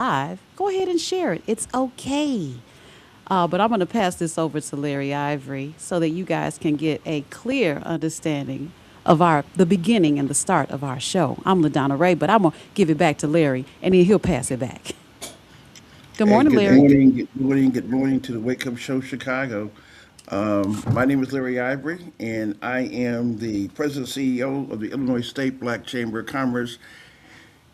live, go ahead and share it. It's okay. But I'm going to pass this over to Larry Ivory so that you guys can get a clear understanding of the beginning and the start of our show. I'm LaDonna Raeh, but I'm going to give it back to Larry, and then he'll pass it back. Good Hey, morning, good Larry. morning, good morning to the Wake Up Show Chicago. My name is Larry Ivory, and I am the President and CEO of the Illinois State Black Chamber of Commerce,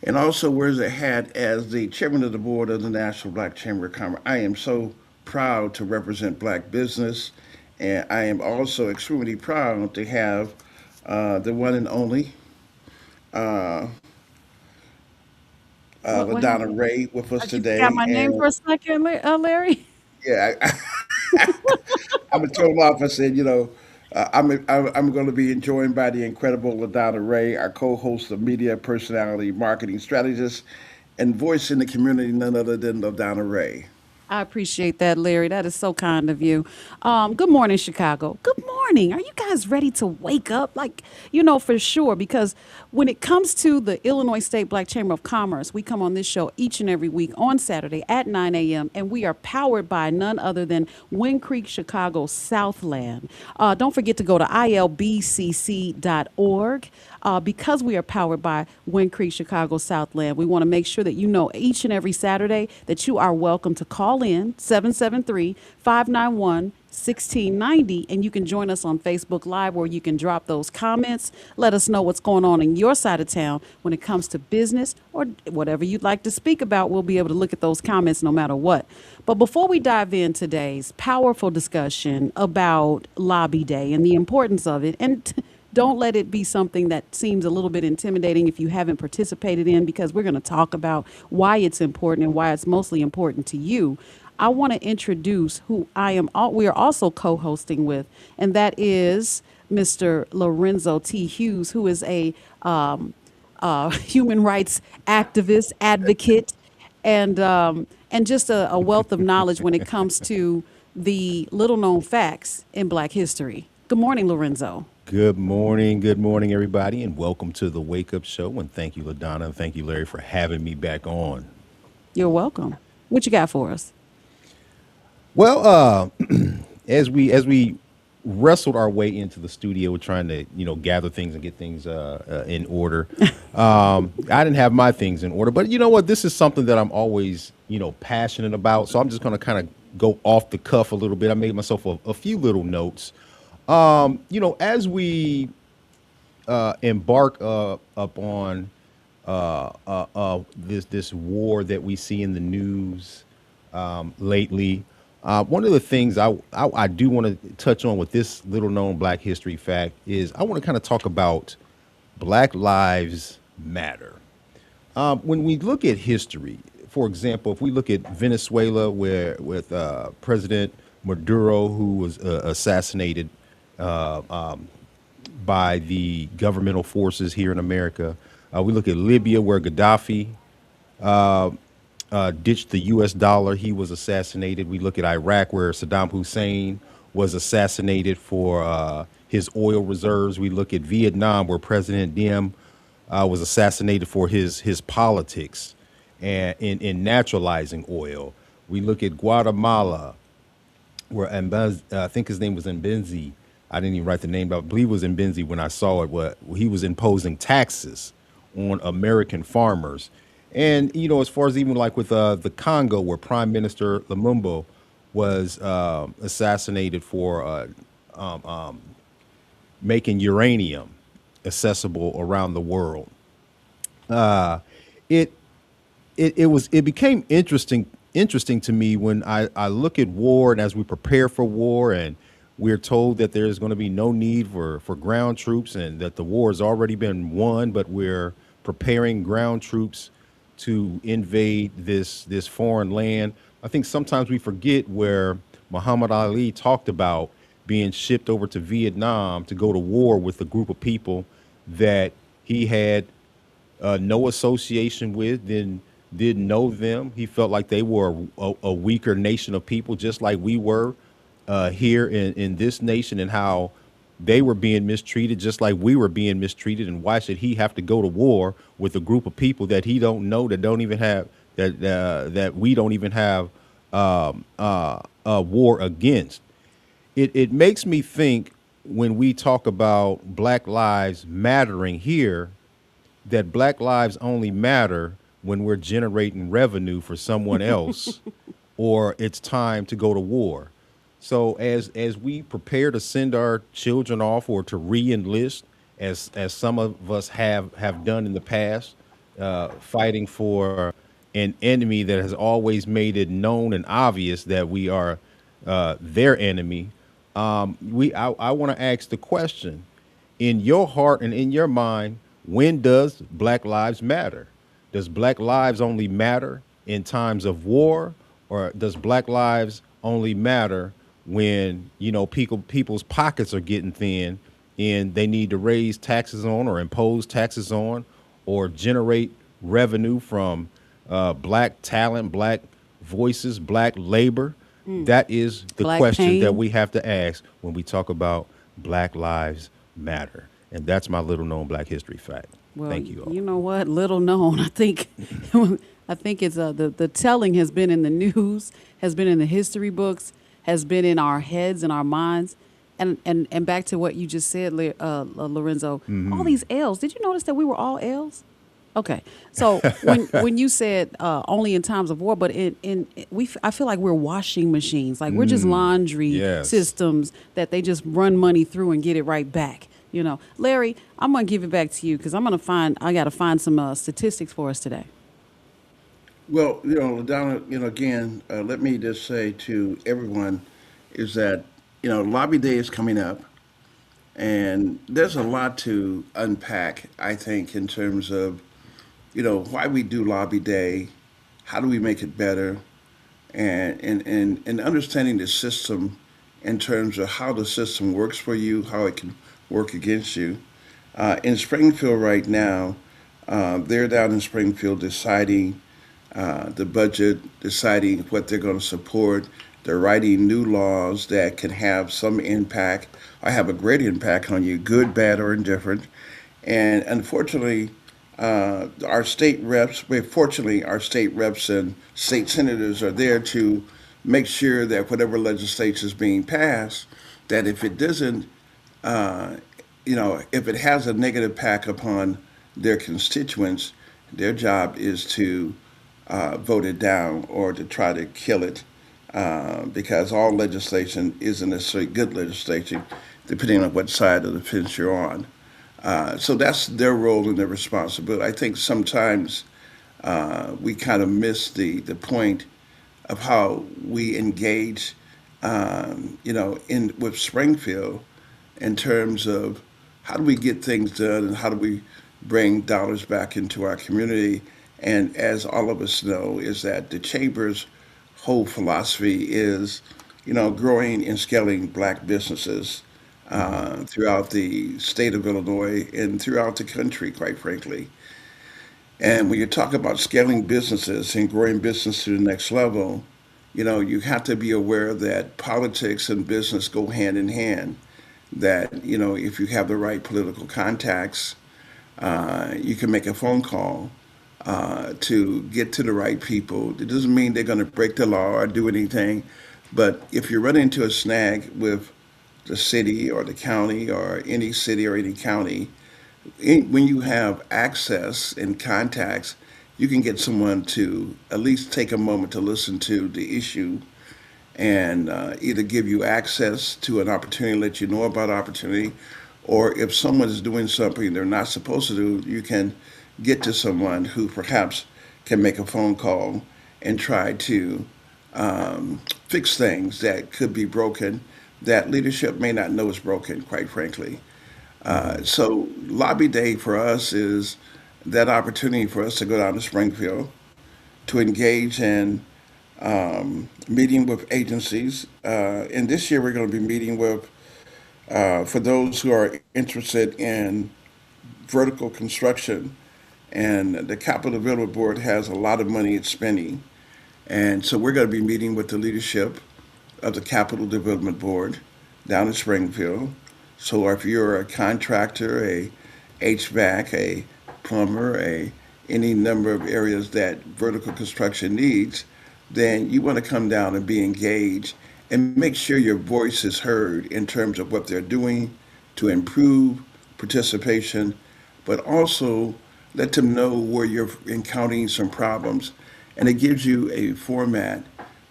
and also wears a hat as the Chairman of the Board of the National Black Chamber of Commerce. I am so proud to represent Black business, and I am also extremely proud to have the one and only uh, What LaDonna happened? Raeh with us You forgot today. my name for And a second, Larry? yeah, I'm gonna told off. I said, I'm going to be joined by the incredible LaDonna Raeh, our co-host of media personality, marketing strategist, and voice in the community, none other than LaDonna Raeh. I appreciate that, Larry. That is so kind of you. Good morning, Chicago. Good morning. Are you guys ready to wake up? Like, for sure, because when it comes to the Illinois State Black Chamber of Commerce, we come on this show each and every week on Saturday at 9 a.m., and we are powered by none other than Wind Creek, Chicago, Southland. Don't forget to go to ilbcc.org. Because we are powered by Wind Creek, Chicago, Southland, we want to make sure that you know each and every Saturday that you are welcome to call in 773-591-1690, and you can join us on Facebook Live where you can drop those comments. Let us know what's going on in your side of town when it comes to business or whatever you'd like to speak about. We'll be able to look at those comments no matter what. But before we dive in today's powerful discussion about Lobby Day and the importance of it, and don't let it be something that seems a little bit intimidating if you haven't participated in, because we're going to talk about why it's important and why it's mostly important to you. I want to introduce who we are also co-hosting with, and that is Mr. Lorenzo T. Hughes, who is a human rights activist, advocate, and just a wealth of knowledge when it comes to the little known facts in Black history. Good morning, Lorenzo. Good morning, everybody, and welcome to the Wake Up Show. And thank you, LaDonna, and thank you, Larry, for having me back on. You're welcome. What you got for us? Well, as we wrestled our way into the studio, trying to gather things and get things in order. I didn't have my things in order, but you know what? This is something that I'm always passionate about. So I'm just going to kind of go off the cuff a little bit. I made myself a few little notes. As we embark upon this war that we see in the news lately, one of the things I do want to touch on with this little known Black history fact is I want to kind of talk about Black Lives Matter. When we look at history, for example, if we look at Venezuela, where with President Maduro, who was assassinated uh, um, by the governmental forces here in America. We look at Libya, where Gaddafi ditched the U.S. dollar. He was assassinated. We look at Iraq, where Saddam Hussein was assassinated for his oil reserves. We look at Vietnam, where President Diem was assassinated for his politics and in naturalizing oil. We look at Guatemala, where I think his name was Mbenzi. I didn't even write the name, but I believe it was Mbenzi when I saw it. Where he was imposing taxes on American farmers, and as far as even like with the Congo, where Prime Minister Lumumba was assassinated for making uranium accessible around the world. It it became interesting to me when I look at war, and as we prepare for war, and we're told that there's going to be no need for ground troops and that the war has already been won, but we're preparing ground troops to invade this foreign land. I think sometimes we forget where Muhammad Ali talked about being shipped over to Vietnam to go to war with a group of people that he had no association with, didn't know them. He felt like they were a weaker nation of people, just like we were here in this nation, and how they were being mistreated, just like we were being mistreated. And why should he have to go to war with a group of people that he don't know, that don't even have that we don't even have a war against. It makes me think when we talk about Black Lives mattering here, that Black lives only matter when we're generating revenue for someone else or it's time to go to war. So as we prepare to send our children off or to re-enlist, as some of us have done in the past, fighting for an enemy that has always made it known and obvious that we are their enemy. I want to ask the question: in your heart and in your mind, when does Black Lives matter? Does Black Lives only matter in times of war, or does Black Lives only matter when people's pockets are getting thin and they need to raise taxes on or impose taxes on or generate revenue from black talent, black voices, black labor? That is the Black question that pain. we have to ask when we talk about Black Lives Matter. And that's my little known Black history fact. Well, Thank you all. you know what? Little known. I think, I think it's the telling has been in the news, has been in the history books, has been in our heads and our minds, and back to what you just said, Lorenzo. All these L's. Did you notice that we were all L's? Okay, so when you said only in times of war, but I feel like we're washing machines, like we're just laundry Yes. systems that they just run money through and get it right back. Larry, I'm gonna give it back to you because I gotta find some statistics for us today. Well, LaDonna, again, let me just say to everyone is that, Lobby Day is coming up, and there's a lot to unpack, I think, in terms of, why we do Lobby Day, how do we make it better, and understanding the system in terms of how the system works for you, how it can work against you. In Springfield right now, they're down in Springfield deciding the budget, deciding what they're going to support. They're writing new laws that can have some impact or have a great impact on you, good, bad, or indifferent. And unfortunately, fortunately, our state reps and state senators are there to make sure that whatever legislation is being passed, that if it doesn't, uh, if it has a negative impact upon their constituents, their job is to vote it down or to try to kill it, because all legislation isn't necessarily good legislation, depending on what side of the fence you're on. So that's their role and their responsibility. I think sometimes we kind of miss the point of how we engage, in with Springfield in terms of how do we get things done and how do we bring dollars back into our community. And as all of us know, is that the chamber's whole philosophy is, growing and scaling black businesses throughout the state of Illinois and throughout the country, quite frankly. And when you talk about scaling businesses and growing business to the next level, you have to be aware that politics and business go hand in hand. That, if you have the right political contacts, you can make a phone call to get to the right people. It doesn't mean they're going to break the law or do anything, but if you run into a snag with the city or the county or any city or any county, when you have access and contacts, you can get someone to at least take a moment to listen to the issue and either give you access to an opportunity, let you know about opportunity, or if someone is doing something they're not supposed to do, you can get to someone who perhaps can make a phone call and try to fix things that could be broken that leadership may not know is broken, quite frankly. So Lobby Day for us is that opportunity for us to go down to Springfield to engage in meeting with agencies. And this year we're going to be meeting with, for those who are interested in vertical construction, and the Capital Development Board has a lot of money it's spending. And so we're going to be meeting with the leadership of the Capital Development Board down in Springfield. So if you're a contractor, a HVAC, a plumber, a any number of areas that vertical construction needs, then you want to come down and be engaged and make sure your voice is heard in terms of what they're doing to improve participation, but also let them know where you're encountering some problems. And it gives you a format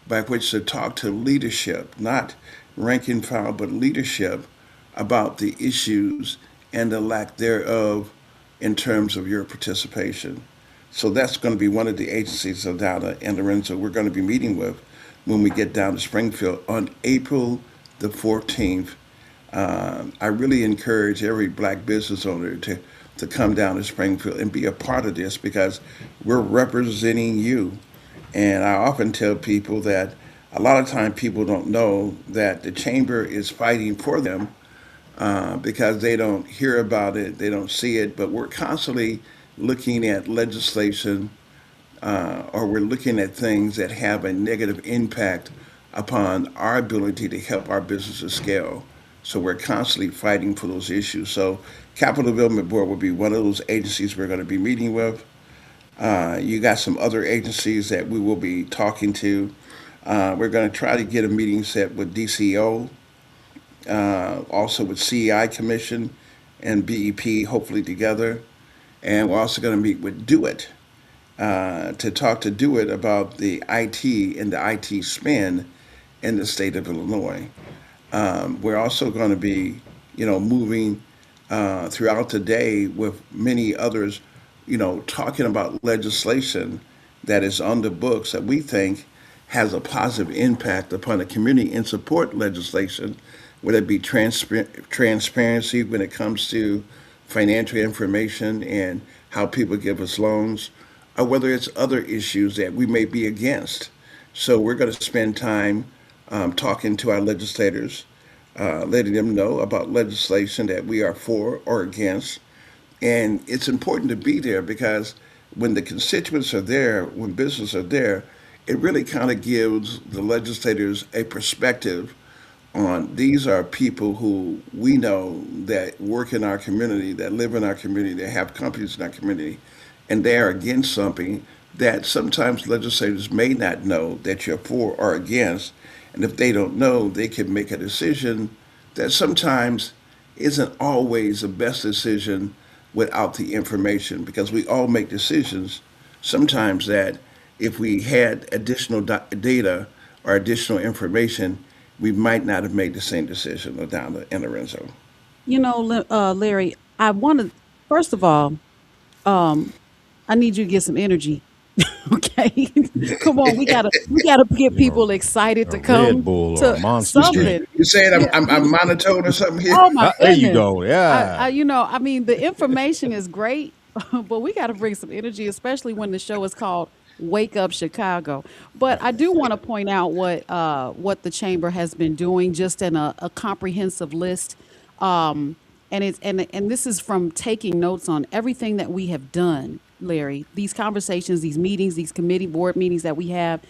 by which to talk to leadership, not rank and file, but leadership about the issues and the lack thereof in terms of your participation. So that's going to be one of the agencies of Donna and Lorenzo we're going to be meeting with when we get down to Springfield on April the 14th. I really encourage every black business owner to come down to Springfield and be a part of this because we're representing you. And I often tell people that a lot of time people don't know that the chamber is fighting for them because they don't hear about it, they don't see it, but we're constantly looking at legislation or we're looking at things that have a negative impact upon our ability to help our businesses scale. So we're constantly fighting for those issues. So Capital Development Board will be one of those agencies we're going to be meeting with. You got some other agencies that we will be talking to. We're going to try to get a meeting set with DCO, also with CEI Commission and BEP, hopefully together. And we're also going to meet with DoIT to talk to DoIT about the IT and the IT spend in the state of Illinois. We're also going to be, moving throughout the day with many others, talking about legislation that is on the books that we think has a positive impact upon the community and support legislation, whether it be transparency when it comes to financial information and how people give us loans, or whether it's other issues that we may be against. So we're going to spend time talking to our legislators, letting them know about legislation that we are for or against. And it's important to be there because when the constituents are there, when businesses are there, it really kind of gives the legislators a perspective on these are people who we know that work in our community, that live in our community, that have companies in our community, and they are against something that sometimes legislators may not know that you're for or against. And if they don't know, they can make a decision that sometimes isn't always the best decision without the information because we all make decisions sometimes that if we had additional data or additional information, we might not have made the same decision, LaDonna and Lorenzo. Larry, I want to, first of all, I need you to get some energy. Okay. Come on, we gotta get people excited A to Red come Bull or a to Monster Drink. something. You saying Yeah. I'm monotone or something here? Oh my There you goodness. go. Yeah. I mean, the information is great, but we got to bring some energy, especially when the show is called Wake Up Chicago. But I do want to point out what the chamber has been doing, just in a comprehensive list. And this is from taking notes on everything that we have done, Larry. These conversations, these meetings, these committee board meetings that we have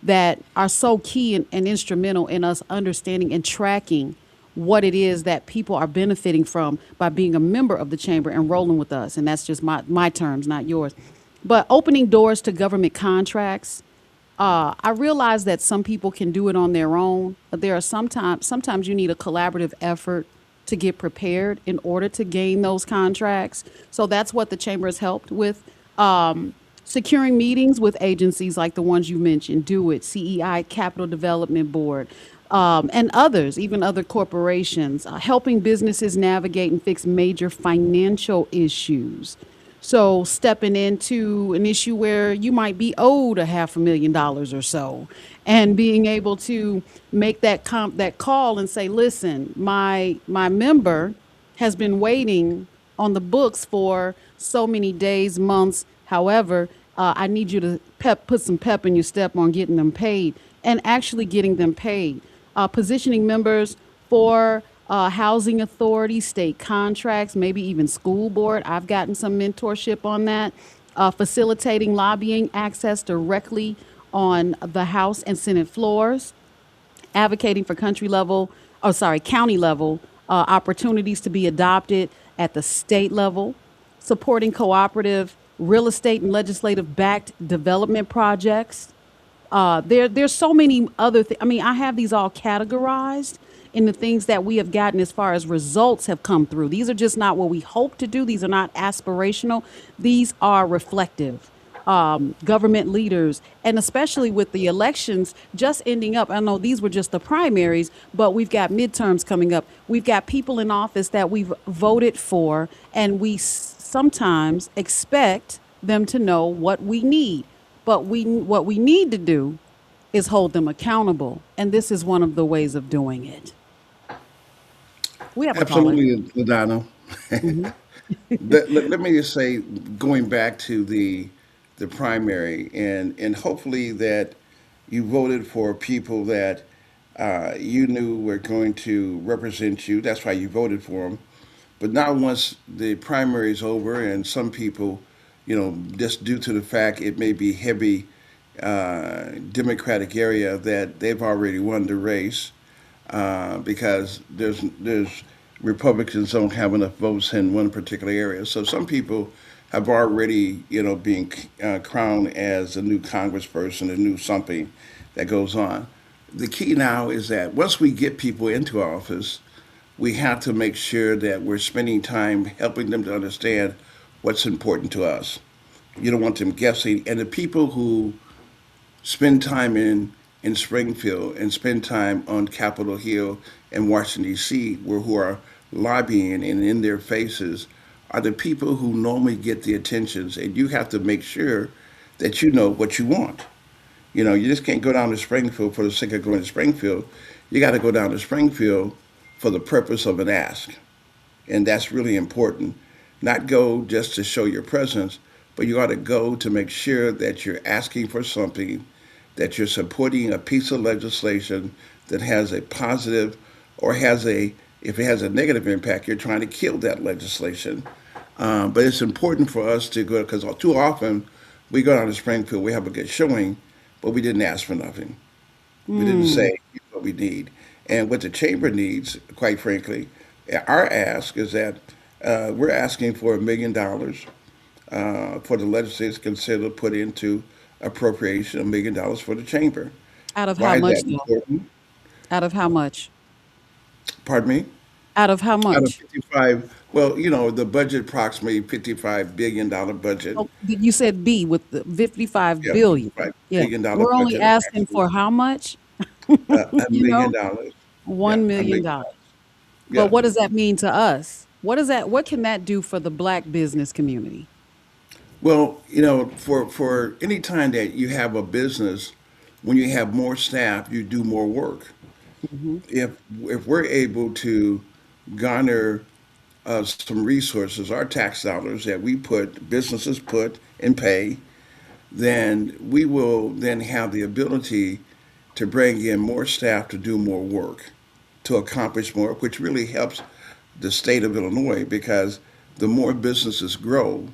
that are so key and instrumental in us understanding and tracking what it is that people are benefiting from by being a member of the chamber and rolling with us. And that's just my terms, not yours. But opening doors to government contracts. I realize that some people can do it on their own, but there are sometimes you need a collaborative effort to get prepared in order to gain those contracts. So that's what the chamber has helped with. Securing meetings with agencies like the ones you mentioned, DoIT, CEI, Capital Development Board, and others, even other corporations, helping businesses navigate and fix major financial issues. So stepping into an issue where you might be owed a $500,000 or so, and being able to make that call and say, listen, my member has been waiting on the books for so many days, months. However, I need you to put some pep in your step on getting them paid and actually getting them paid. Positioning members for housing authority, state contracts, maybe even school board. I've gotten some mentorship on that. Facilitating lobbying access directly on the House and Senate floors, advocating for county level opportunities to be adopted at the state level, supporting cooperative real estate and legislative backed development projects. There's so many other things. I mean, I have these all categorized in the things that we have gotten as far as results have come through. These are just not what we hope to do. These are not aspirational. These are reflective. Government leaders, and especially with the elections just ending up. I know these were just the primaries, but we've got midterms coming up. We've got people in office that we've voted for, and we sometimes expect them to know what we need. But what we need to do is hold them accountable, and this is one of the ways of doing it. We have a caller. Absolutely, LaDonna. Let me just say, going back to the primary, and hopefully that you voted for people that you knew were going to represent you. That's why you voted for them. But now, once the primary is over, and some people, just due to the fact it may be heavy Democratic area, that they've already won the race because there's Republicans don't have enough votes in one particular area. So some people have already, being crowned as a new congressperson, a new something that goes on. The key now is that once we get people into office, we have to make sure that we're spending time helping them to understand what's important to us. You don't want them guessing. And the people who spend time in Springfield and spend time on Capitol Hill and Washington, D.C., who are lobbying and in their faces, are the people who normally get the attentions. And you have to make sure that you know what you want. You just can't go down to Springfield for the sake of going to Springfield. You got to go down to Springfield for the purpose of an ask. And that's really important. Not go just to show your presence, but you ought to go to make sure that you're asking for something, that you're supporting a piece of legislation that has a positive or if it has a negative impact, you're trying to kill that legislation. But it's important for us to go, because too often we go down to Springfield, we have a good showing, but we didn't ask for nothing. We didn't say what we need. And what the chamber needs, quite frankly, our ask is that we're asking for $1 million for the legislature to consider put into appropriation $1 million for the chamber. Out of how Why is much, that though? important? Out of how much? Pardon me? Out of how Out of much? 55, well, the budget approximately $55 billion budget. Oh, you said B with the 55 Yeah, billion. $55 Yeah. billion We're only budget asking approximately. for how much? A You million know, dollars. Yeah, $1 a million. million. dollars. But Yeah. what does that mean to us? What can that do for the black business community? Well, for any time that you have a business, when you have more staff, you do more work. If we're able to garner some resources, our tax dollars that businesses put and pay, then we will then have the ability to bring in more staff to do more work, to accomplish more, which really helps the state of Illinois because the more businesses grow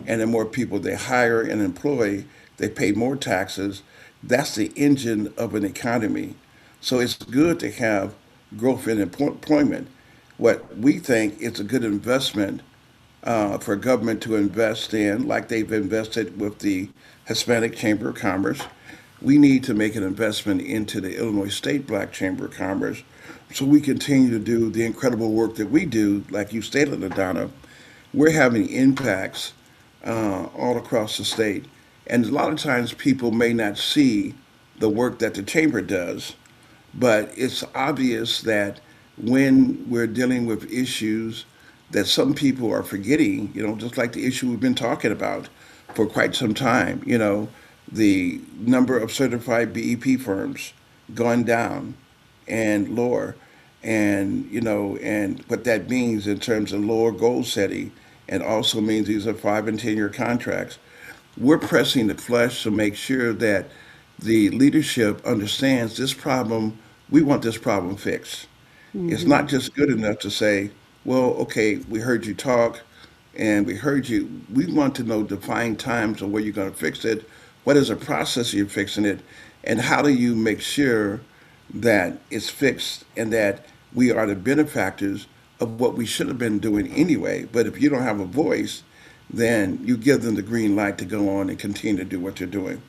and the more people they hire and employ, they pay more taxes. That's the engine of an economy. So it's good to have growth in employment. What we think is a good investment for government to invest in, like they've invested with the Hispanic Chamber of Commerce. We need to make an investment into the Illinois State Black Chamber of Commerce so we continue to do the incredible work that we do. Like you stated, Adonna, we're having impacts all across the state. And a lot of times people may not see the work that the chamber does, but it's obvious that when we're dealing with issues that some people are forgetting, just like the issue we've been talking about for quite some time, the number of certified BEP firms going down and lower, and what that means in terms of lower goal setting, and also means these are 5 and 10 year contracts. We're pressing the flesh to make sure that the leadership understands this problem. We want this problem fixed. It's not just good enough to say, well, okay, we heard you talk and we heard you. We want to know defined times of where you're going to fix it. What is the process you're fixing it? And how do you make sure that it's fixed and that we are the benefactors of what we should have been doing anyway? But if you don't have a voice, then you give them the green light to go on and continue to do what they're doing.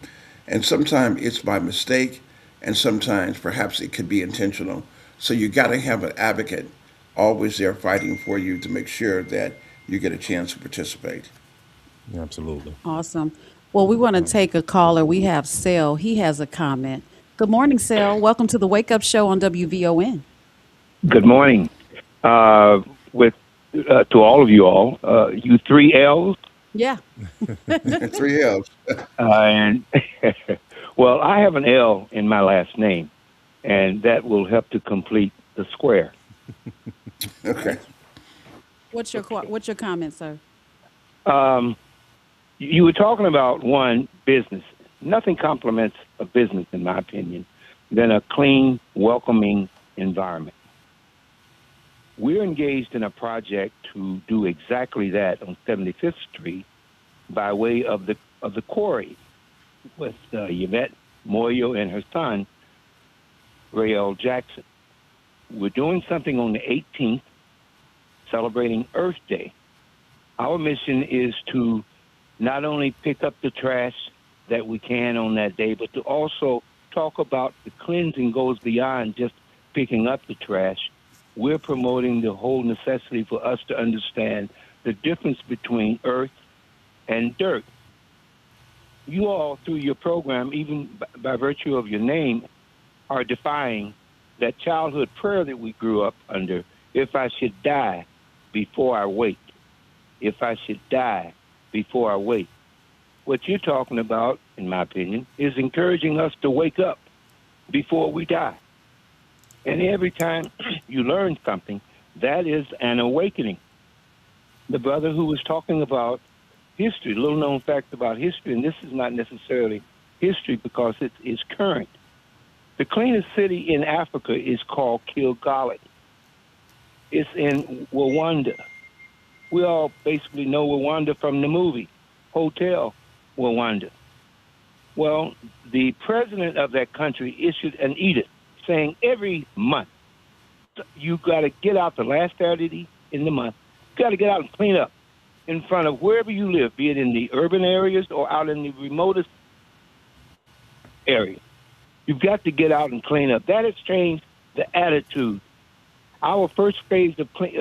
And sometimes it's by mistake, and sometimes perhaps it could be intentional. So you got to have an advocate always there fighting for you to make sure that you get a chance to participate. Absolutely. Awesome. Well, we want to take a caller. We have Sel. He has a comment. Good morning, Sel. Welcome to the Wake Up Show on WVON. Good morning. With to all of you all, you three L's, Yeah. Three L's. and well, I have an L in my last name, and that will help to complete the square. Okay. What's your comment, sir? You were talking about one business. Nothing complements a business, in my opinion, than a clean, welcoming environment. We're engaged in a project to do exactly that on 75th Street by way of the quarry with Yvette Moyo and her son, Rael Jackson. We're doing something on the 18th, celebrating Earth Day. Our mission is to not only pick up the trash that we can on that day, but to also talk about the cleansing goes beyond just picking up the trash. We're promoting the whole necessity for us to understand the difference between earth and dirt. You all, through your program, even by virtue of your name, are defying that childhood prayer that we grew up under. If I should die before I wake. If I should die before I wake. What you're talking about, in my opinion, is encouraging us to wake up before we die. And every time you learn something, that is an awakening. The brother who was talking about history, little known fact about history, and this is not necessarily history because it is current. The cleanest city in Africa is called Kigali. It's in Rwanda. We all basically know Rwanda from the movie, Hotel Rwanda. Well, the president of that country issued an edict saying every month you got to get out the last Saturday in the month. You got to get out and clean up in front of wherever you live, be it in the urban areas or out in the remotest area. You've got to get out and clean up. That has changed the attitude. Our first phase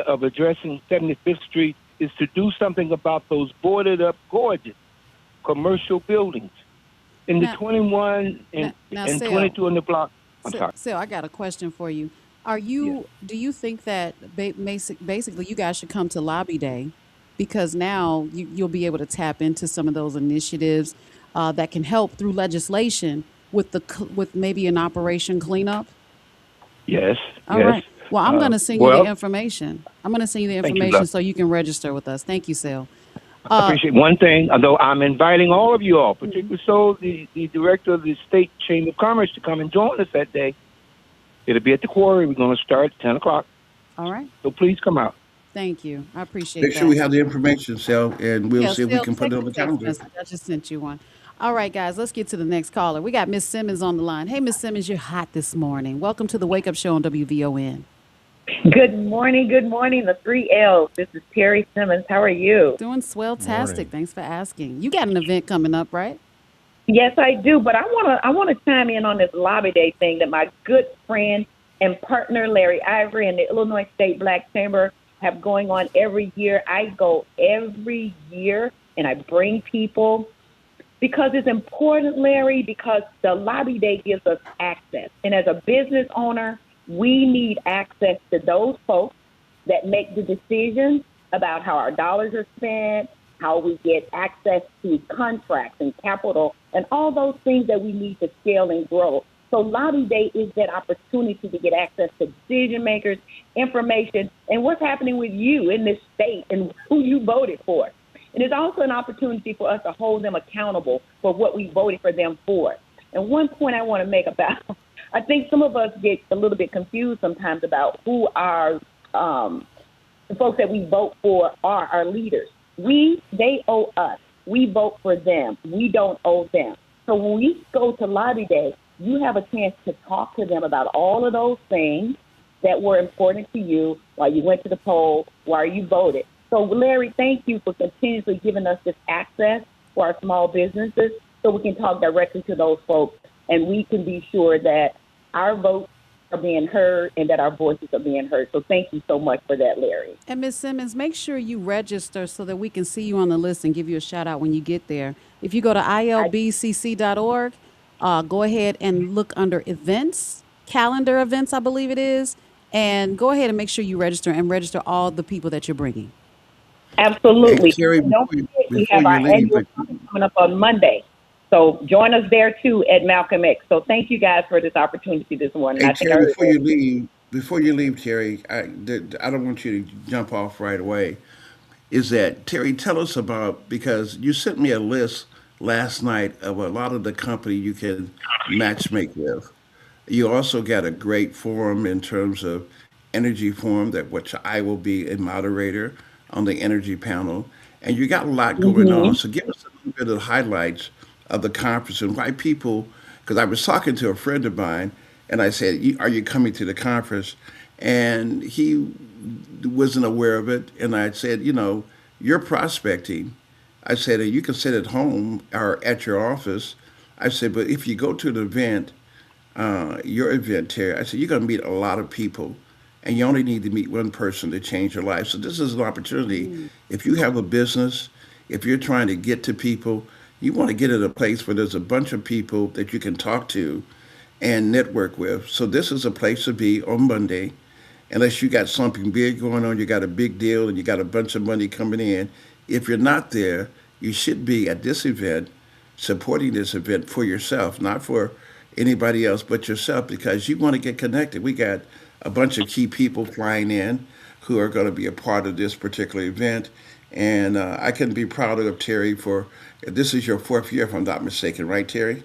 of addressing 75th Street is to do something about those boarded up, gorgeous commercial buildings in the Now- 21 and Sal, 22 in the block. I'm sorry. Sil, I got a question for you. Do you think that basically you guys should come to Lobby Day because now you'll be able to tap into some of those initiatives that can help through legislation with maybe an operation cleanup? Yes. All yes. right. Well, I'm going to send you well, the information. I'm going to send you the Thank you, information love. so you can register with us. Thank you, Sil. I appreciate one thing, although I'm inviting all of you all, particularly so the director of the State Chamber of Commerce, to come and join us that day. It'll be at the quarry. We're going to start at 10 o'clock. All right. So please come out. Thank you. I appreciate Make that. sure we have the information, Sal, and we'll Yeah, see if we Sil, can put check it on the the text calendar. message. I just sent you one. All right, guys, let's get to the next caller. We got Miss Simmons on the line. Hey, Miss Simmons, you're hot this morning. Welcome to the Wake Up Show on WVON. Good morning. The three L's. This is Terry Simmons. How are you? Doing swell-tastic. Morning. Thanks for asking. You got an event coming up, right? Yes, I do. But I wanna chime in on this Lobby Day thing that my good friend and partner Larry Ivory and the Illinois State Black Chamber have going on every year. I go every year and I bring people because it's important, Larry, because the Lobby Day gives us access. And as a business owner, we need access to those folks that make the decisions about how our dollars are spent, how we get access to contracts and capital, and all those things that we need to scale and grow. So Lobby Day is that opportunity to get access to decision makers, information, and what's happening with you in this state and who you voted for. And it's also an opportunity for us to hold them accountable for what we voted for them for. And one point I want to make about, I think some of us get a little bit confused sometimes about who our the folks that we vote for are our leaders. They owe us. We vote for them. We don't owe them. So when we go to Lobby Day, you have a chance to talk to them about all of those things that were important to you while you went to the poll, while you voted. So, Larry, thank you for continuously giving us this access for our small businesses so we can talk directly to those folks and we can be sure that our votes are being heard and that our voices are being heard. So, thank you so much for that, Larry. And Ms. Simmons, make sure you register so that we can see you on the list and give you a shout out when you get there. If you go to I, ilbcc.org, go ahead and look under events, calendar events, I believe it is, and go ahead and make sure you register and register all the people that you're bringing. Hey, Absolutely. Terry, And don't forget, we before have you our leave, annual summit coming up on Monday. So join us there too at Malcolm X. So thank you guys for this opportunity this morning. hey, I think I Terry, heard that. before you leave, Terry, I don't want you to jump off right away. Is that Terry? Tell us about, because you sent me a list last night of a lot of the company you can matchmake with. You also got a great forum in terms of energy forum, that which I will be a moderator on the energy panel, and you got a lot going on. Hmm. So give us a little bit of highlights of the conference and why people. Because I was talking to a friend of mine, and I said, "Are you coming to the conference?" And he wasn't aware of it, and I said, "You're prospecting." I said, "You can sit at home or at your office." I said, "But if you go to the event, your event, Terry," I said, "you're going to meet a lot of people, and you only need to meet one person to change your life." So this is an opportunity. If you have a business, if you're trying to get to people, you want to get at a place where there's a bunch of people that you can talk to and network with. So this is a place to be on Monday, unless you got something big going on, you got a big deal, and you got a bunch of money coming in. If you're not there, you should be at this event, supporting this event for yourself, not for anybody else but yourself, because you want to get connected. We got a bunch of key people flying in who are going to be a part of this particular event. And I can be proud of Terry for this is your fourth year, if I'm not mistaken, right, Terry?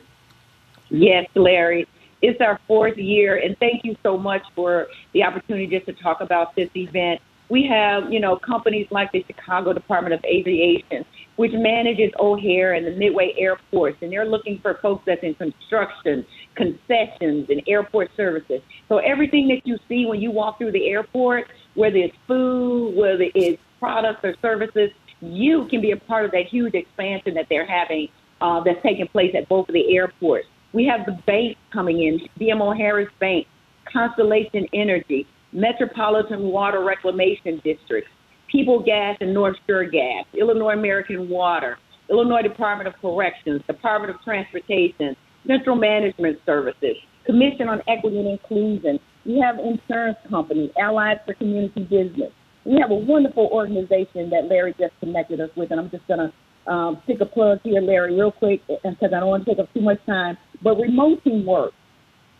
Yes, Larry. It's our fourth year, and thank you so much for the opportunity just to talk about this event. We have, companies like the Chicago Department of Aviation, which manages O'Hare and the Midway airports, and they're looking for folks that's in construction, concessions, and airport services. So everything that you see when you walk through the airport, whether it's food, whether it's products or services, you can be a part of that huge expansion that they're having that's taking place at both of the airports. We have the banks coming in, BMO Harris Bank, Constellation Energy, Metropolitan Water Reclamation District, People Gas and North Shore Gas, Illinois American Water, Illinois Department of Corrections, Department of Transportation, Central Management Services, Commission on Equity and Inclusion. We have insurance companies, Allies for Community Business. We have a wonderful organization that Larry just connected us with, and I'm just going to stick a plug here, Larry, real quick, because I don't want to take up too much time. But Remote Teamwork,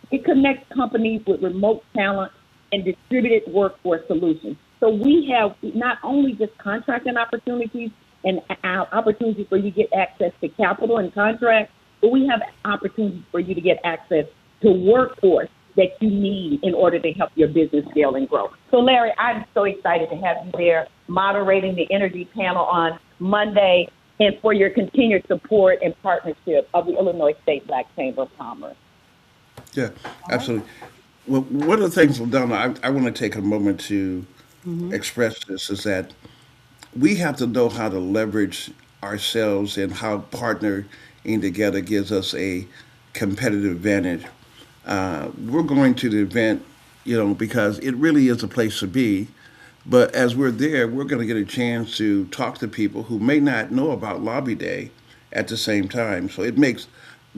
it connects companies with remote talent and distributed workforce solutions. So we have not only just contracting opportunities and opportunities for you to get access to capital and contracts, but we have opportunities for you to get access to workforce that you need in order to help your business scale and grow. So, Larry, I'm so excited to have you there moderating the energy panel on Monday and for your continued support and partnership of the Illinois State Black Chamber of Commerce. Yeah, absolutely. Well, one of the things, LaDonna, I want to take a moment to express this is that we have to know how to leverage ourselves and how partnering together gives us a competitive advantage. We're going to the event, because it really is a place to be. But as we're there, we're going to get a chance to talk to people who may not know about Lobby Day at the same time. So it makes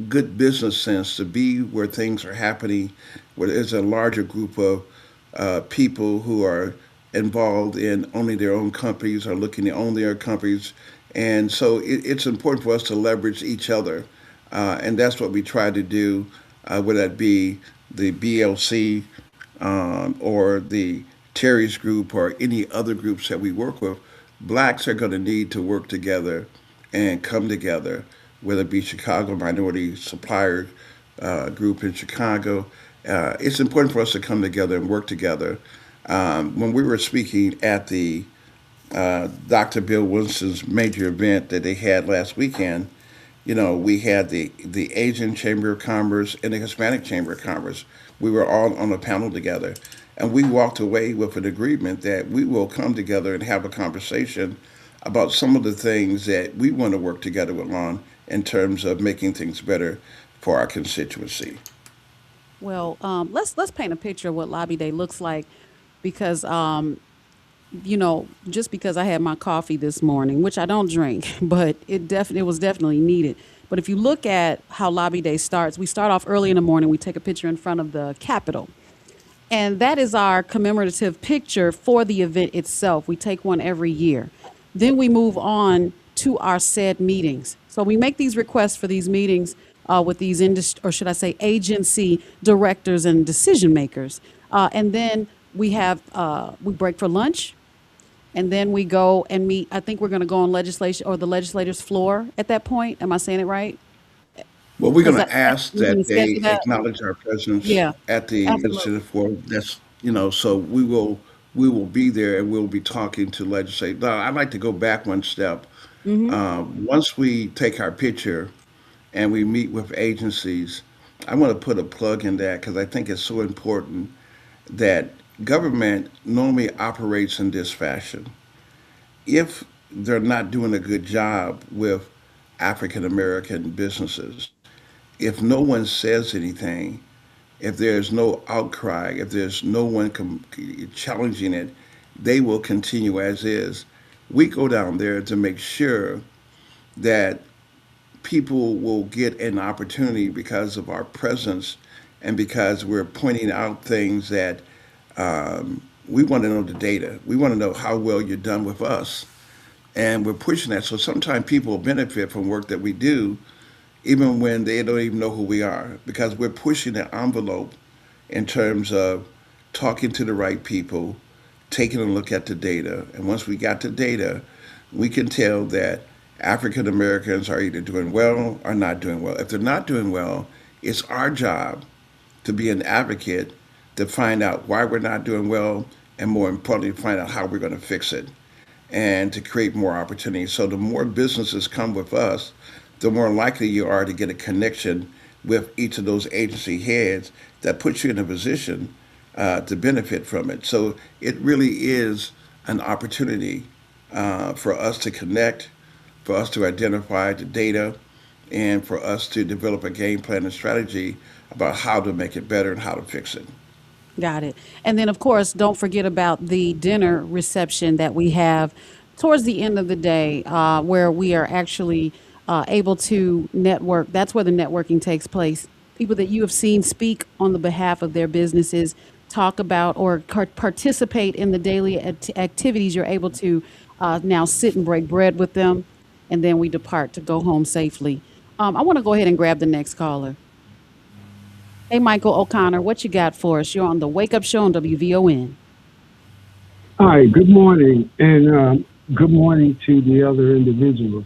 good business sense to be where things are happening, where there's a larger group of people who are involved in owning their own companies or looking to own their companies. And so it's important for us to leverage each other. And that's what we try to do, whether that be the BLC or the Terry's group or any other groups that we work with. Blacks are going to need to work together and come together, whether it be Chicago Minority Supplier Group in Chicago. It's important for us to come together and work together. When we were speaking at the Dr. Bill Winston's major event that they had last weekend, we had the Asian Chamber of Commerce and the Hispanic Chamber of Commerce. We were all on a panel together, and we walked away with an agreement that we will come together and have a conversation about some of the things that we want to work together with on in terms of making things better for our constituency. Well, let's paint a picture of what Lobby Day looks like, because just because I had my coffee this morning, which I don't drink, but it was definitely needed. But if you look at how Lobby Day starts, we start off early in the morning. We take a picture in front of the Capitol, and that is our commemorative picture for the event itself. We take one every year. Then we move on to our said meetings. So we make these requests for these meetings with these or should I say, agency directors and decision makers. And then we break for lunch, and then we go and meet. I think we're going to go on legislation or the legislator's floor at that point. Am I saying it right? Well, we're Because going to ask we're going that to they schedule that. acknowledge our presence Yeah, at the absolutely. legislative forum. So we will be there and we'll be talking to legislators. Now, I'd like to go back one step. Once we take our picture and we meet with agencies, I want to put a plug in that because I think it's so important that government normally operates in this fashion. If they're not doing a good job with African American businesses, if no one says anything, if there's no outcry, if there's no one challenging it, they will continue as is. We go down there to make sure that people will get an opportunity because of our presence and because we're pointing out things that we want to know the data. We want to know how well you're done with us. And we're pushing that. So sometimes people benefit from work that we do, even when they don't even know who we are, because we're pushing the envelope in terms of talking to the right people, taking a look at the data. And once we got the data, we can tell that African Americans are either doing well or not doing well. If they're not doing well, it's our job to be an advocate to find out why we're not doing well, and more importantly, find out how we're going to fix it and to create more opportunities. So the more businesses come with us, the more likely you are to get a connection with each of those agency heads that puts you in a position to benefit from it. So it really is an opportunity for us to connect, for us to identify the data, and for us to develop a game plan and strategy about how to make it better and how to fix it. Got it. And then, of course, don't forget about the dinner reception that we have towards the end of the day, where we are actually able to network. That's where the networking takes place. People that you have seen speak on the behalf of their businesses, talk about or participate in the daily activities. You're able to now sit and break bread with them, and then we depart to go home safely. I want to go ahead and grab the next caller. Hey, Michael O'Connor, what you got for us? You're on the Wake Up Show on WVON. Hi, good morning, and good morning to the other individuals.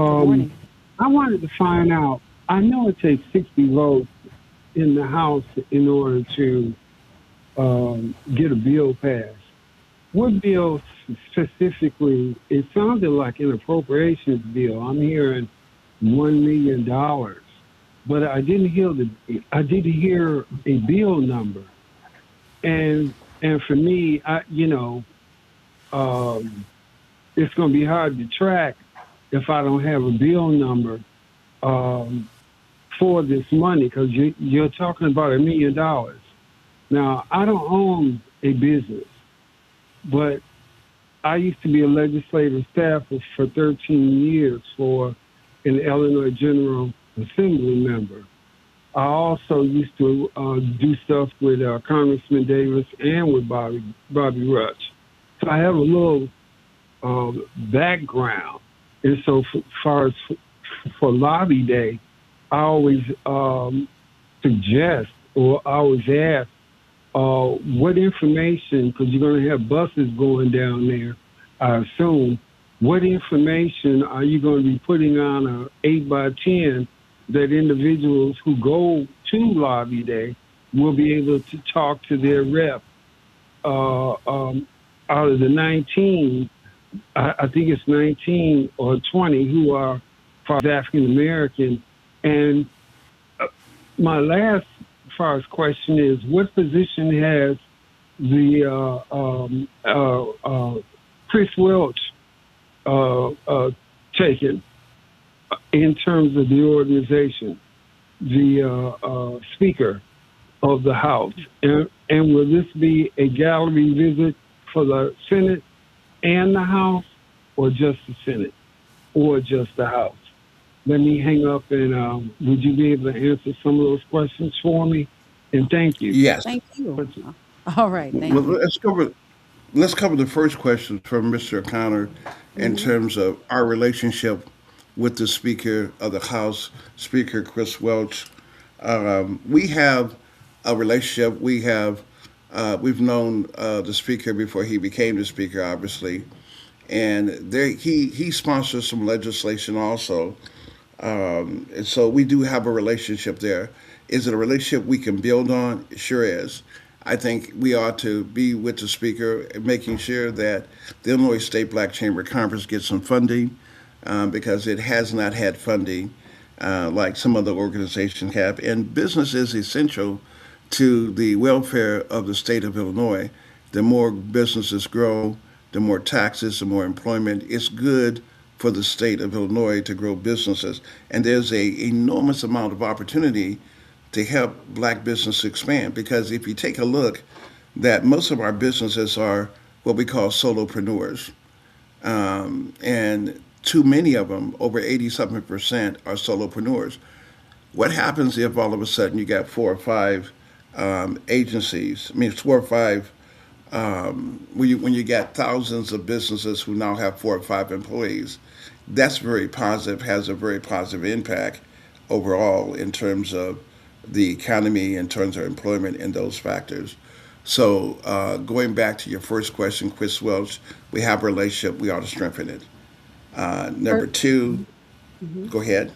Good Um, morning. I wanted to find out. I know it takes 60 votes in the House in order to get a bill passed. What bill specifically? It sounded like an appropriations bill. I'm hearing $1 million, but I didn't hear a bill number. And for me, um, it's going to be hard to track if I don't have a bill number um, for this money, because you're talking about $1 million. Now, I don't own a business, but I used to be a legislative staffer for 13 years for an Illinois General Assembly member. I also used to do stuff with Congressman Davis and with Bobby Rush. So I have a little background. And so far as for Lobby Day, I always suggest, or I always ask, what information, because you're going to have buses going down there, I assume, what information are you going to be putting on a 8 by 10 that individuals who go to Lobby Day will be able to talk to their rep? Out of the 19, I think it's 19 or 20 who are far as African American. And my last far as question is, what position has the Chris Welch taken in terms of the organization, the Speaker of the House? And will this be a gallery visit for the Senate and the House, or just the Senate, or just the House? Let me hang up, and would you be able to answer some of those questions for me? And thank you. Yes. Thank you. All right, Well, thank you. let's cover the first question from Mr. O'Connor in terms of our relationship with the Speaker of the House, Speaker Chris Welch. We have a relationship. We've known the Speaker before he became the Speaker, obviously, and he sponsors some legislation also. And so we do have a relationship there. Is it a relationship we can build on? It sure is. I think we ought to be with the Speaker and making sure that the Illinois State Black Chamber of Commerce gets some funding, because it has not had funding like some other organizations have. And business is essential to the welfare of the state of Illinois. The more businesses grow, the more taxes, the more employment. It's good for the state of Illinois to grow businesses. And there's a enormous amount of opportunity to help black business expand. Because if you take a look, that most of our businesses are what we call solopreneurs. And too many of them, over 80-something%, are solopreneurs. What happens if all of a sudden you got 4 or 5 agencies? I mean, 4 or 5 when you got thousands of businesses who now have 4 or 5 employees. That's very positive, has a very positive impact overall in terms of the economy, in terms of employment and those factors. So going back to your first question, Chris Welch, we have a relationship, we ought to strengthen it. Number two, go ahead.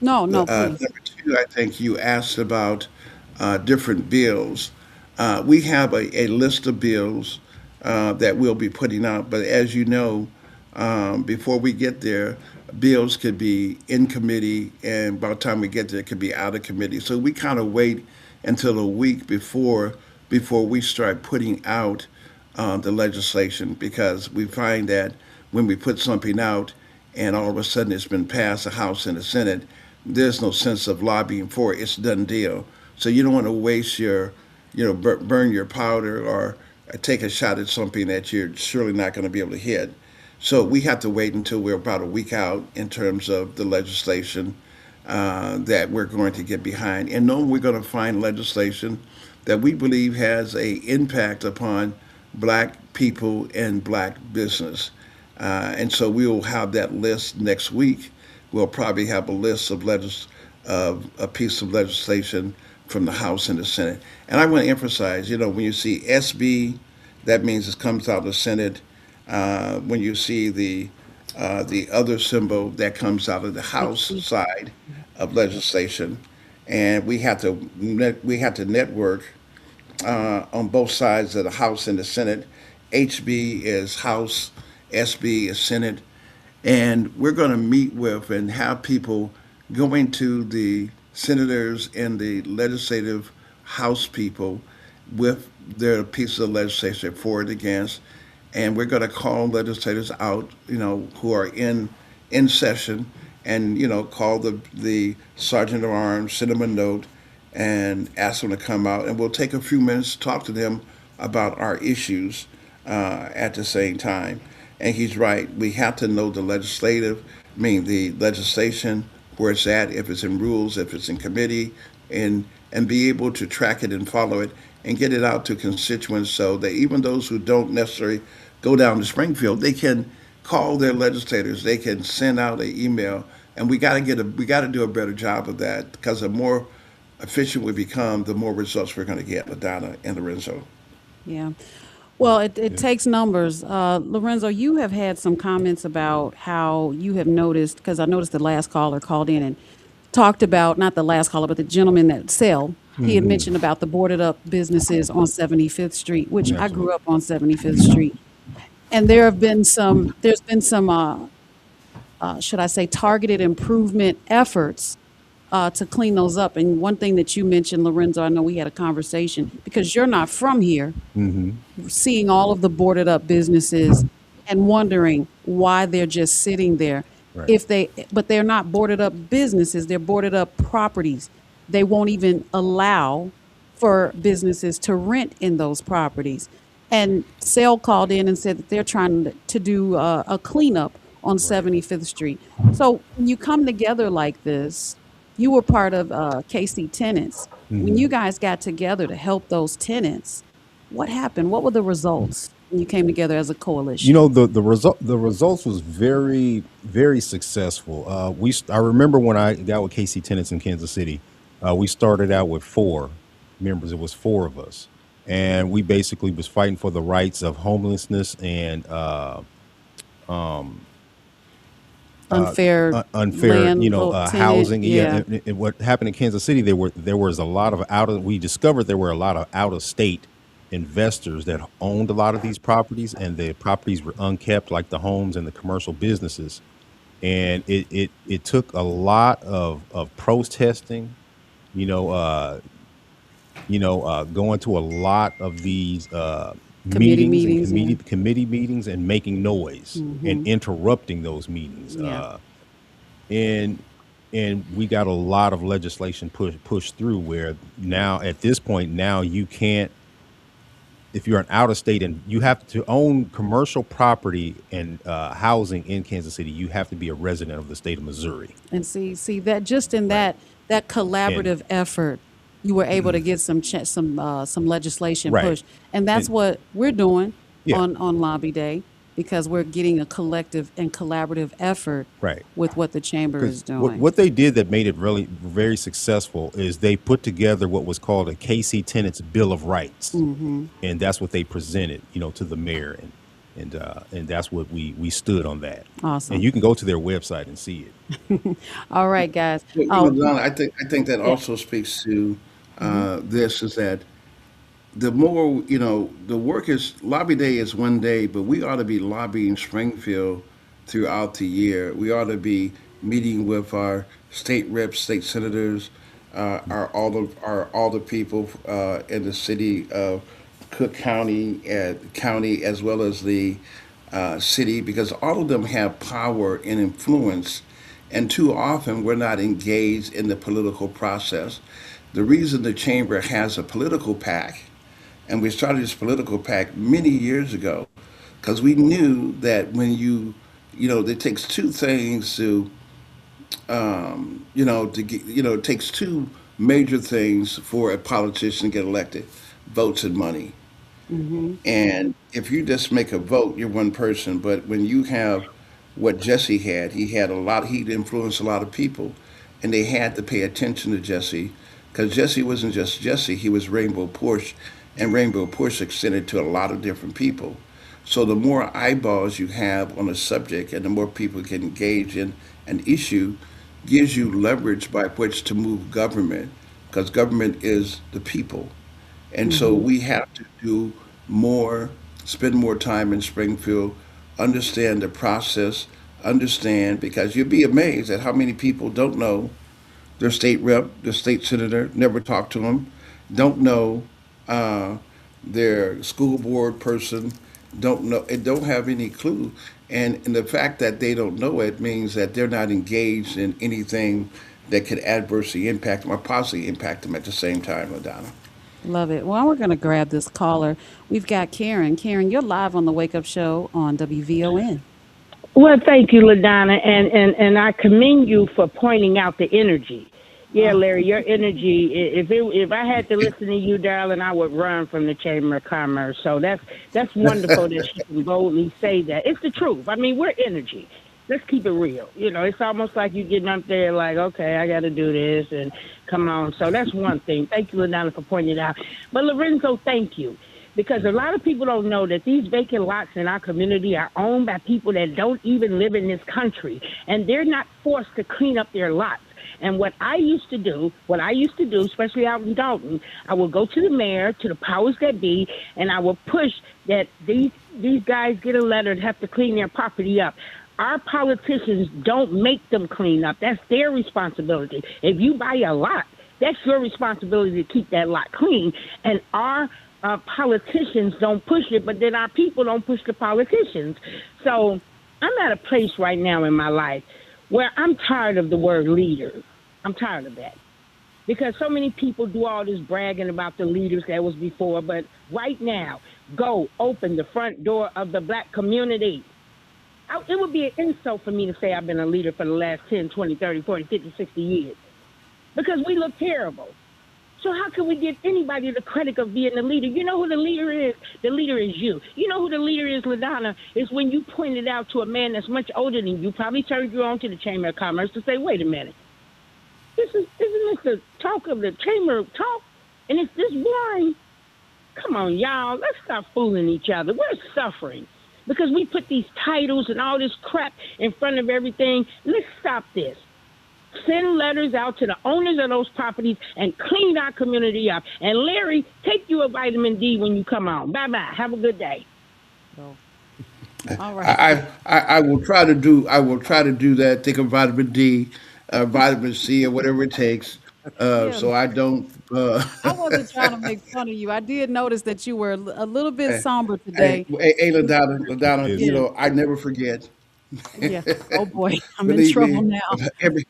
No, no, please. Number two, I think you asked about different bills. We have a list of bills that we'll be putting out, but as you know, before we get there, bills could be in committee, and by the time we get there, it could be out of committee. So we kind of wait until a week before we start putting out the legislation, because we find that when we put something out and all of a sudden it's been passed the House and the Senate, there's no sense of lobbying for it. It's a done deal. So you don't want to waste your, burn your powder or take a shot at something that you're surely not going to be able to hit. So we have to wait until we're about a week out in terms of the legislation that we're going to get behind. And knowing we're going to find legislation that we believe has a impact upon black people and black business. And so we will have that list next week. We'll probably have a list of a piece of legislation from the House and the Senate. And I want to emphasize, when you see SB, that means it comes out of the Senate. When you see the other symbol, that comes out of the House side of legislation, and we have to network on both sides of the House and the Senate. HB is House, SB is Senate, and we're going to meet with and have people going to the senators and the legislative House people with their pieces of legislation for and against, and we're going to call legislators out, who are in session, and call the sergeant of arms, send them a note, and ask them to come out, and we'll take a few minutes to talk to them about our issues at the same time. And he's right. We have to know the the legislation, where it's at, if it's in rules, if it's in committee, and be able to track it and follow it and get it out to constituents, so that even those who don't necessarily go down to Springfield, they can call their legislators, they can send out an email, and we got to do a better job of that, because the more efficient we become, the more results we're going to get, LaDonna and Lorenzo. Yeah. Well, it takes numbers. Lorenzo, you have had some comments about how you have noticed, because I noticed the last caller called in and talked about, not the last caller, but the gentleman that he had mentioned about the boarded up businesses on 75th Street, which I grew up on 75th Street. And there's been some should I say, targeted improvement efforts to clean those up. And one thing that you mentioned, Lorenzo, I know we had a conversation because you're not from here, seeing all of the boarded up businesses and wondering why they're just sitting there. Right. But they're not boarded up businesses, they're boarded up properties. They won't even allow for businesses to rent in those properties. And Sale called in and said that they're trying to do a cleanup on 75th Street. So when you come together like this, you were part of KC Tenants. When you guys got together to help those tenants, what happened? What were the results when you came together as a coalition? You know, the results was very, very successful. I remember when I got with KC Tenants in Kansas City, we started out with 4 members. It was 4 of us, and we basically was fighting for the rights of homelessness and unfair, housing. Yeah. And what happened in Kansas City, there was a lot of we discovered there were a lot of out of state investors that owned a lot of these properties, and the properties were unkept, like the homes and the commercial businesses. And it took a lot of protesting, going to a lot of these committee meetings and making noise and interrupting those meetings. Yeah. And we got a lot of legislation pushed through where now at this point now you can't, if you're an out of state and you have to own commercial property and housing in Kansas City, you have to be a resident of the state of Missouri. And see that just in that collaborative effort, you were able to get some legislation pushed, and that's what we're doing on Lobby Day, because we're getting a collective and collaborative effort with what the chamber is doing. What they did that made it really very successful is they put together what was called a KC Tenants Bill of Rights, and that's what they presented, to the mayor, and that's what we stood on that. Awesome. And you can go to their website and see it. All right, guys. Donna, I think that also speaks to this is that the more, the work is, Lobby Day is one day, but we ought to be lobbying Springfield throughout the year. We ought to be meeting with our state reps, state senators, all the people in the city of Cook County, as well as the city, because all of them have power and influence, and too often we're not engaged in the political process. The reason the chamber has a political PAC, and we started this political PAC many years ago, because we knew that when it takes 2 things to, it takes 2 major things for a politician to get elected: votes and money. And if you just make a vote, you're one person. But when you have what Jesse had, he'd influenced a lot of people, and they had to pay attention to Jesse, because Jesse wasn't just Jesse, he was Rainbow Push, and Rainbow Push extended to a lot of different people. So the more eyeballs you have on a subject and the more people can engage in an issue, gives you leverage by which to move government, because government is the people. And so we have to do more, spend more time in Springfield, understand the process, because you'll be amazed at how many people don't know their state rep, their state senator, never talk to them, don't know their school board person, don't have any clue. And the fact that they don't know it means that they're not engaged in anything that could adversely impact them or positively impact them at the same time, LaDonna. Love it. Well, we're going to grab this caller. We've got Karen. Karen, you're live on the Wake Up Show on WVON. Well, thank you, LaDonna, and I commend you for pointing out the energy. Yeah, Larry, your energy. If I had to listen to you, darling, I would run from the Chamber of Commerce. So that's wonderful that you can boldly say that. It's the truth. I mean, we're energy. Let's keep it real. It's almost like you getting up there like, okay, I got to do this and come on. So that's one thing. Thank you, LaDonna, for pointing it out. But Lorenzo, thank you. Because a lot of people don't know that these vacant lots in our community are owned by people that don't even live in this country. And they're not forced to clean up their lots. And what I used to do, especially out in Dalton, I would go to the mayor, to the powers that be, and I would push that these guys get a letter and have to clean their property up. Our politicians don't make them clean up. That's their responsibility. If you buy a lot, that's your responsibility to keep that lot clean. And our politicians don't push it, but then our people don't push the politicians. So I'm at a place right now in my life where I'm tired of the word leader. I'm tired of that because so many people do all this bragging about the leaders that was before. But right now, go open the front door of the black community. It would be an insult for me to say I've been a leader for the last 10, 20, 30, 40, 50, 60 years because we look terrible. So how can we give anybody the credit of being the leader? You know who the leader is? The leader is you. You know who the leader is, LaDonna? Is when you pointed out to a man that's much older than you, probably turned you on to the Chamber of Commerce to say, wait a minute. Isn't this the talk of the Chamber of Talk? And it's this boring? Come on, y'all. Let's stop fooling each other. We're suffering because we put these titles and all this crap in front of everything. Let's stop this. Send letters out to the owners of those properties and clean our community up. And Larry, take you a vitamin D when you come on. Bye-bye. Have a good day. All right. I will try to do that. Take a vitamin D, vitamin C, or whatever it takes, Yeah. so I don't. I wasn't trying to make fun of you. I did notice that you were a little bit somber Hey, today. hey, LaDonna, Yes. Yeah. I never forget. Yeah. Oh boy, I'm in Believe trouble me, now. every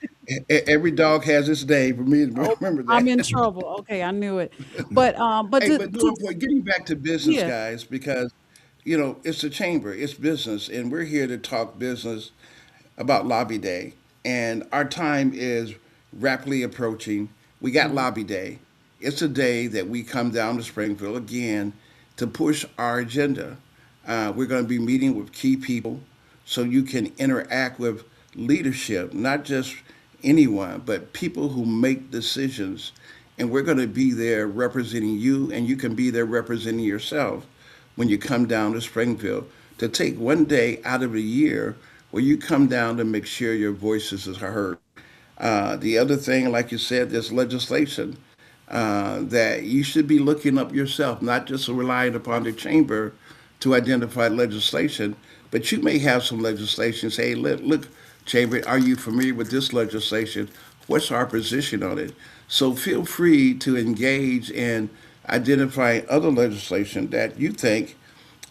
every dog has its day. For me to Oh, remember I'm in that. trouble. Okay, I knew it. But Hey, but more important, getting back to business, yeah. guys, because it's a chamber, it's business, and we're here to talk business about Lobby Day, and our time is rapidly approaching. We got Mhm. Lobby Day. It's a day that we come down to Springfield again to push our agenda. We're going to be meeting with key people so you can interact with leadership, not just anyone, but people who make decisions. And we're going to be there representing you, and you can be there representing yourself when you come down to Springfield to take one day out of the year where you come down to make sure your voices are heard. The other thing, like you said, there's legislation that you should be looking up yourself, not just relying upon the chamber to identify legislation, but you may have some legislation. Say, look, chamber, are you familiar with this legislation? What's our position on it? So feel free to engage in identifying other legislation that you think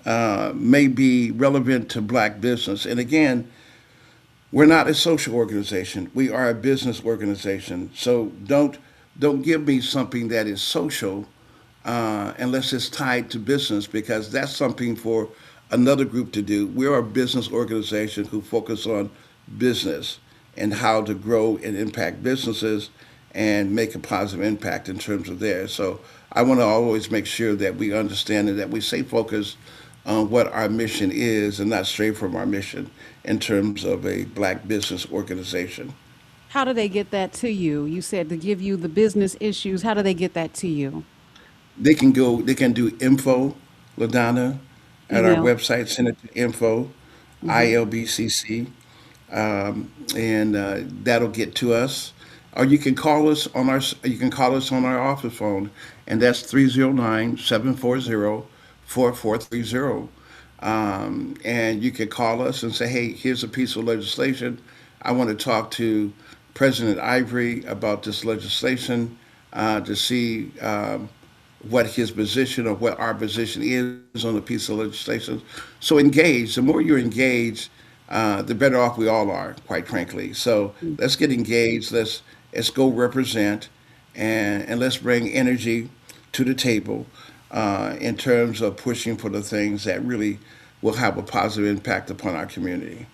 may be relevant to black business. And again, we're not a social organization. We are a business organization. So don't give me something that is social unless it's tied to business, because that's something for another group to do. We're a business organization who focus on business and how to grow and impact businesses and make a positive impact in terms of theirs. So I want to always make sure that we understand and that we stay focused on what our mission is and not stray from our mission in terms of a black business organization. How do they get that to you? You said to give you the business issues. How do they get that to you? They can do info, LaDonna, at our Email. website, send it to info, Hmm. ILBCC, and that'll get to us. Or you can call us on our office phone, and that's 309-740-4430. And you can call us and say, hey, here's a piece of legislation. I want to talk to President Ivory about this legislation to see what his position or what our position is on a piece of legislation. So engage. The more you're engaged, the better off we all are, quite frankly. So let's get engaged. Let's go represent, and let's bring energy to the table in terms of pushing for the things that really will have a positive impact upon our community.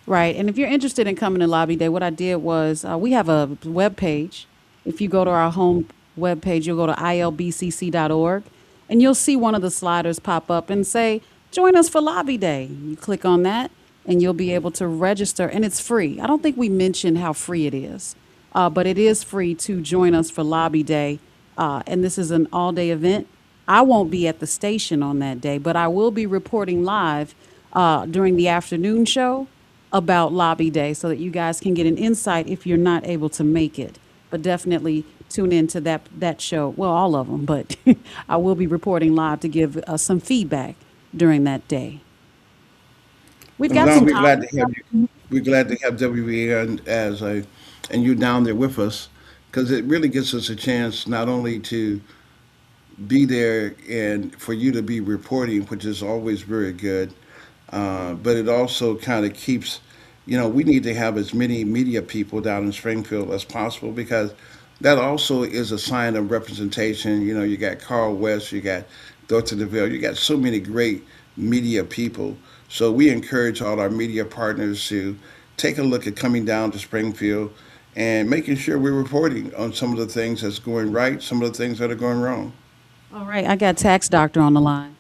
Right. And if you're interested in coming to Lobby Day, what I did was we have a web page. If you go to our home web page, you'll go to ilbcc.org and you'll see one of the sliders pop up and say, join us for Lobby Day. You click on that and you'll be able to register, and it's free. I don't think we mentioned how free it is, but it is free to join us for Lobby Day. And this is an all day event. I won't be at the station on that day, but I will be reporting live during the afternoon show about Lobby Day so that you guys can get an insight if you're not able to make it. But definitely tune into that show. Well, all of them, but I will be reporting live to give some feedback during that day. We've And got Don, some we're glad comments. to have you. We're glad to have WB and you down there with us because it really gives us a chance not only to be there and for you to be reporting, which is always very good, but it also kind of keeps, we need to have as many media people down in Springfield as possible because that also is a sign of representation. You got Carl West, you got Dorothy DeVille, you got so many great media people. So we encourage all our media partners to take a look at coming down to Springfield and making sure we're reporting on some of the things that's going right, some of the things that are going wrong. All right, I got Tax Doctor on the line.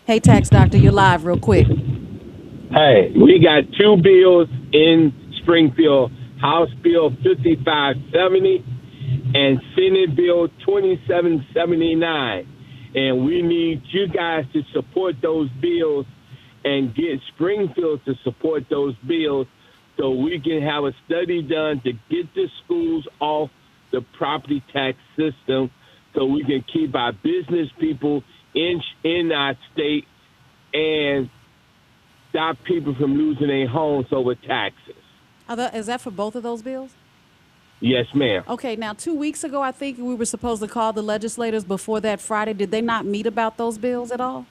Hey, Tax Doctor, you're live real quick. Hey, we got two bills in Springfield, House Bill 5570 and Senate Bill 2779. And we need you guys to support those bills and get Springfield to support those bills so we can have a study done to get the schools off the property tax system so we can keep our business people in our state and stop people from losing their homes over taxes. Is that for both of those bills? Yes, ma'am. Okay, now 2 weeks ago, I think we were supposed to call the legislators before that Friday. Did they not meet about those bills at all?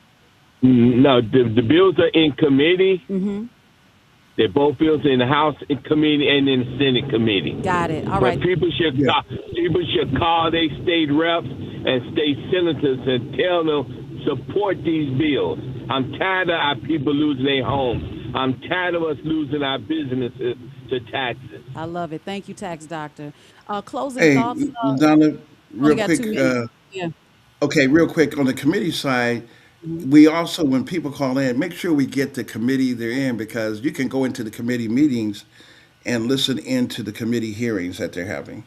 No, the bills are in committee. Mm-hmm. They're both bills in the House committee and in the Senate committee. Got it. All but right. People should call their state reps and state senators and tell them support these bills. I'm tired of our people losing their homes. I'm tired of us losing our businesses to taxes. I love it. Thank you, Tax Doctor. Closing Hey, thoughts. Donna, Only real got quick. 2 minutes. Yeah. Okay, real quick on the committee side, we also, when people call in, make sure we get the committee they're in because you can go into the committee meetings and listen into the committee hearings that they're having.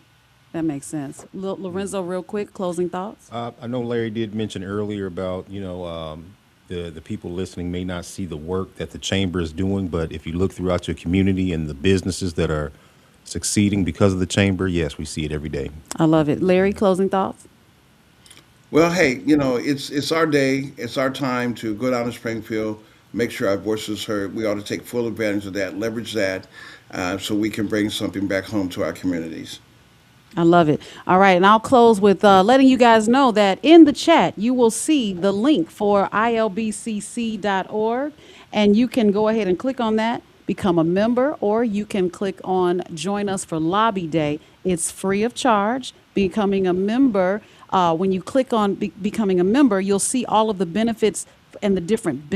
That makes sense. Lorenzo, real quick, closing thoughts. I know Larry did mention earlier about, the people listening may not see the work that the chamber is doing, but if you look throughout your community and the businesses that are succeeding because of the chamber, yes, we see it every day. I love it. Larry, closing thoughts. Well, hey, it's our day, it's our time to go down to Springfield, make sure our voice is heard. We ought to take full advantage of that, leverage that, so we can bring something back home to our communities. I love it. All right, and I'll close with letting you guys know that in the chat, you will see the link for ilbcc.org, and you can go ahead and click on that, become a member, or you can click on Join Us for Lobby Day. It's free of charge. Becoming a member, when you click on becoming a member, you'll see all of the benefits and the different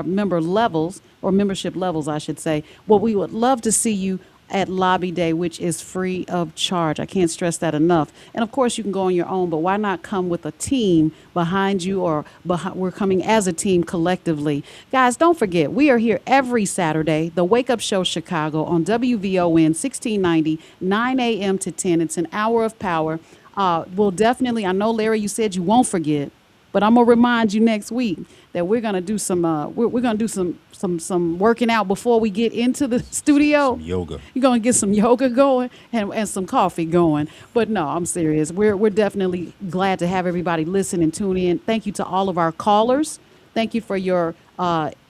member levels, or membership levels, I should say. Well, we would love to see you at Lobby Day, which is free of charge. I can't stress that enough. And of course, you can go on your own, but why not come with a team behind you, or we're coming as a team collectively. Guys, don't forget, we are here every Saturday, the Wake Up Show Chicago on WVON 1690, 9 a.m. to 10. It's an hour of power. We'll definitely, I know, Larry, you said you won't forget, but I'm gonna remind you next week that we're gonna do some we're gonna do some working out before we get into the studio. Some yoga. You're gonna get some yoga going and some coffee going. But no, I'm serious. We're definitely glad to have everybody listen and tune in. Thank you to all of our callers. Thank you for your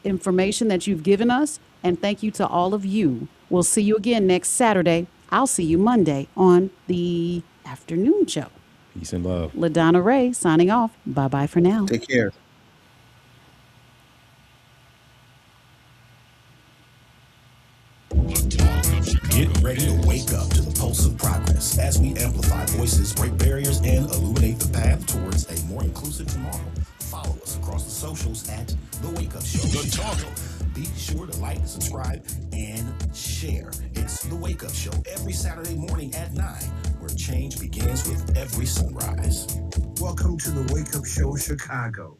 information that you've given us, and thank you to all of you. We'll see you again next Saturday. I'll see you Monday on the afternoon show. Peace and love. LaDonna Raeh signing off. Bye-bye for now. Take care. Get ready to wake up to the pulse of progress as we amplify voices, break barriers, and illuminate the path towards a more inclusive tomorrow. Follow us across the socials at The Wake Up Show Chicago. Be sure to like, subscribe, and share. It's The Wake Up Show every Saturday morning at 9, where change begins with every sunrise. Welcome to The Wake Up Show Chicago.